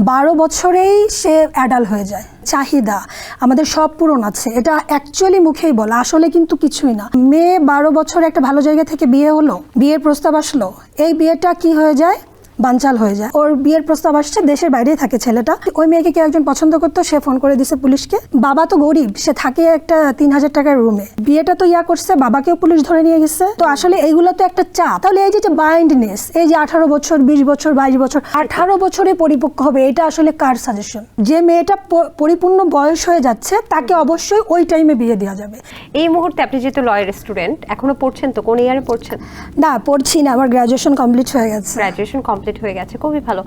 12 বছরেই সে অ্যাডাল্ট হয়ে যায়। চাহিদা আমাদের সব পূরণ আছে, এটা অ্যাকচুয়ালি মুখেই বলা, আসলে কিন্তু কিছুই না। মেয়ে 12 বছরে একটা ভালো জায়গা থেকে বিয়ে হলো, বিয়ের প্রস্তাব আসলো, এই বিয়েটা কি হয়ে যায়, বানচাল হয়ে যায়। ওর বিয়ের প্রস্তাব আসছে, দেশের বাইরেই থাকে ছেলেটা। ওই মেয়েকে কেউ একজন পছন্দ করতো, সে ফোন করে দিছে পুলিশকে। বাবা তো গরিব, সে থাকে একটা 3000 টাকার রুমে। বিয়েটা তো করছে, বাবাকেও পুলিশ ধরে নিয়ে গেছে। তো আসলে এইগুলো তো একটা চাপ। তাহলে এই যে বাইন্ডনেস, এই যে 18 বছর 20 বছর 22 বছর 18 বছরে পরিপক্ক হবে, এটা আসলে কার সাজেশন? যে মেয়েটা পরিপূর্ণ বয়স হয়ে যাচ্ছে তাকে অবশ্যই ওই টাইমে বিয়ে দেওয়া যাবে। এই মুহূর্তে আপনি যেহেতু লয়ার স্টুডেন্ট, এখনো পড়ছেন, তো কোন ইয়ারে পড়ছেন? না, পড়ছি না, আমার গ্রাজুয়েশন কমপ্লিট হয়ে গেছে। গ্রাজুয়েশন কমপ্লিট হয়ে গেছে, খুবই ভালো।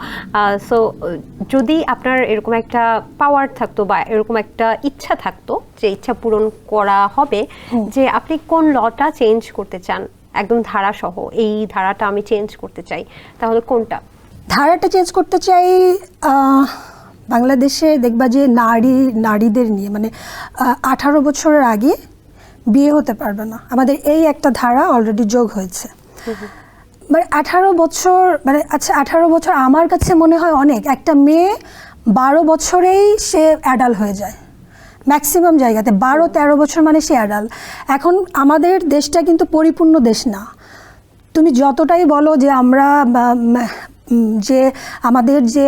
সো যদি আপনার এরকম একটা পাওয়ার থাকতো বা এরকম একটা ইচ্ছা থাকতো যে ইচ্ছা পূরণ করা হবে, যে আপনি কোন লটা চেঞ্জ করতে চান একদম ধারাসহ, এই ধারাটা আমি চেঞ্জ করতে চাই, তাহলে কোনটা? ধারাটা চেঞ্জ করতে চাই, বাংলাদেশে দেখবা যে নারীদের নিয়ে মানে 18 বছরের আগে বিয়ে হতে পারবে না, আমাদের এই একটা ধারা অলরেডি যোগ হয়েছে। মানে 18 বছর, মানে আচ্ছা 18 বছর আমার কাছে মনে হয় অনেক। একটা মেয়ে 12 বছরেই সে অ্যাডাল্ট হয়ে যায় ম্যাক্সিমাম জায়গাতে, 12-13 বছর মানে সে অ্যাডাল্ট। এখন আমাদের দেশটা কিন্তু পরিপূর্ণ দেশ না। তুমি যতটাই বলো যে আমরা যে আমাদের যে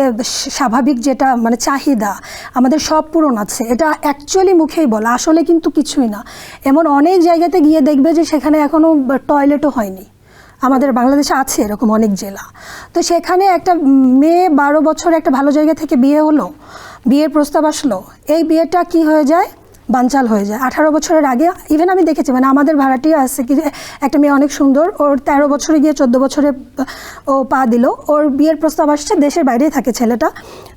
স্বাভাবিক যেটা মানে চাহিদা, আমাদের সব পূরণ আছে, এটা অ্যাকচুয়ালি মুখেই বলা, আসলে কিন্তু কিছুই না। এমন অনেক জায়গাতে গিয়ে দেখবে যে সেখানে এখনও টয়লেটও হয়নি। আমাদের বাংলাদেশে আছে এরকম অনেক জেলা। তো সেখানে একটা মেয়ে 12 বছরে একটা ভালো জায়গা থেকে বিয়ে হলো, বিয়ের প্রস্তাব আসলো, এই বিয়েটা কি হয়ে যায়, বানচাল হয়ে যায়। 18 বছরের আগে ইভেন আমি দেখেছি, মানে আমাদের ভাড়াটিয়া আছে কি, একটা মেয়ে অনেক সুন্দর, ওর 13 বছরে গিয়ে 14 বছরে ও পা দিল, ওর বিয়ের প্রস্তাব আসছে, দেশের বাইরেই থাকে ছেলেটা।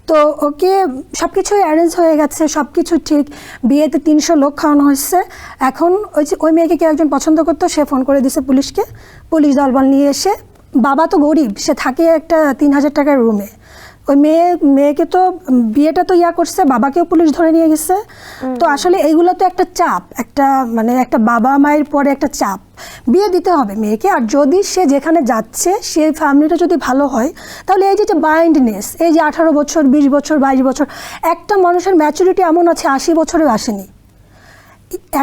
তো ওকে সব কিছুই অ্যারেঞ্জ হয়ে গেছে, সব কিছু ঠিক, বিয়েতে 300 লোক খাওয়ানো হচ্ছে। এখন ওই মেয়েকে কেউ একজন পছন্দ করতো, সে ফোন করে দিছে পুলিশকে, পুলিশ দলবল নিয়ে এসে, বাবা তো গরিব, সে থাকে একটা 3000 টাকার রুমে। ওই মেয়েকে তো বিয়েটা তো করছে, বাবাকেও পুলিশ ধরে নিয়ে গেছে। তো আসলে এইগুলো তো একটা চাপ, একটা মানে একটা বাবা মায়ের পরে একটা চাপ, বিয়ে দিতে হবে মেয়েকে। আর যদি সে যেখানে যাচ্ছে সেই ফ্যামিলিটা যদি ভালো হয়, তাহলে এই যে বাইন্ডনেস, এই যে 18 বছর 20 বছর 22 বছর, একটা মানুষের ম্যাচুরিটি এমন আছে 80 বছরেও আসেনি।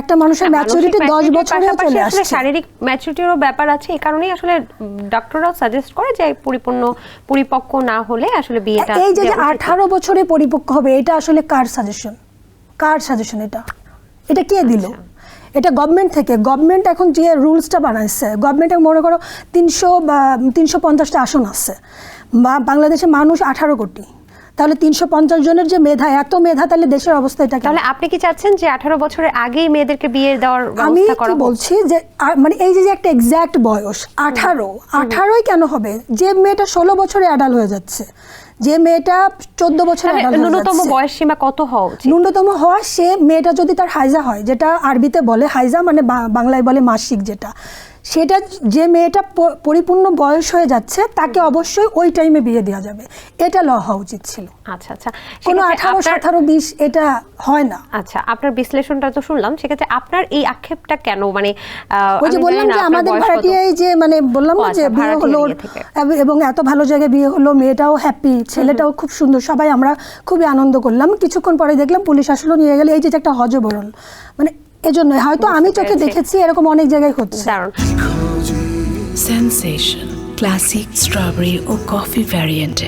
একটা মানুষের ম্যাচুরিটি 10 বছরে চলে আসছে। শারীরিক ম্যাচুরিটিরও ব্যাপার আছে, এই কারণেই আসলে ডক্টররাও সাজেস্ট করে যে পরিপক্ক না হলে আসলে বিয়েটা। এই যে 18 বছরে পরিপক্ক হবে, এটা আসলে কার সাজেশন? কার সাজেশন এটা? এটা কে দিল? এটা গভর্নমেন্ট থেকে। গভর্নমেন্ট এখন যে রুলসটা বানাইছে, গভর্নমেন্টে মনে করো 300 বা 350টা আসন আছে, বাংলাদেশে মানুষ 18 কোটি, তাহলে 350 জনের যে মেধা, এত মেধা, তাহলে দেশের অবস্থা এটা। তাহলে আপনি কি চাচ্ছেন যে 18 বছরের আগেই মেয়েদেরকে বিয়ে দেওয়ার ব্যবস্থা করা? আমি বলছি যে মানে এই যে একটা এক্সাক্ট বয়স 18ই কেন হবে? যে মেয়েটা 16 বছরে অ্যাডাল্ট হয়ে যাচ্ছে, যে মেয়েটা 14 বছরে অ্যাডাল্ট হয়ে যাচ্ছে, ন্যূনতম বয়স সীমা কত হওয়া উচিত? ন্যূনতম হওয়া, সে মেয়েটা যদি তার হাইজা হয়, যেটা আরবিতে বলে হাইজা, মানে বাংলায় বলে মাসিক, যেটা সেটা যে মেয়েটা পরিপূর্ণ বয়স হয়ে যাচ্ছে তাকে অবশ্যই ওই টাইমে বিয়ে দেওয়া যাবে, এটা ল হওয়া উচিত ছিল। আচ্ছা আচ্ছা, কোনো 18, 17, 20 এটা হয় না। আচ্ছা, আপনার বিশ্লেষণটা তো শুনলাম, সেক্ষেত্রে আপনার এই আক্ষেপটা কেন? মানে ওই যে বললাম যে আমাদের ভাড়াটিয়াই যে মানে বললাম না যে বিয়ে হলো এবং এত ভালো জায়গায় বিয়ে হলো, মেয়েটাও হ্যাপি, ছেলেটাও খুব সুন্দর, সবাই আমরা খুবই আনন্দ করলাম। কিছুক্ষণ পরে দেখলাম পুলিশ আসলো, নিয়ে গেলে। এই যে একটা হজবরল, মানে এজন্য হয়তো আমি চোখে দেখেছি, এরকম অনেক জায়গায় হচ্ছে। Sensation, classic strawberry or coffee variant.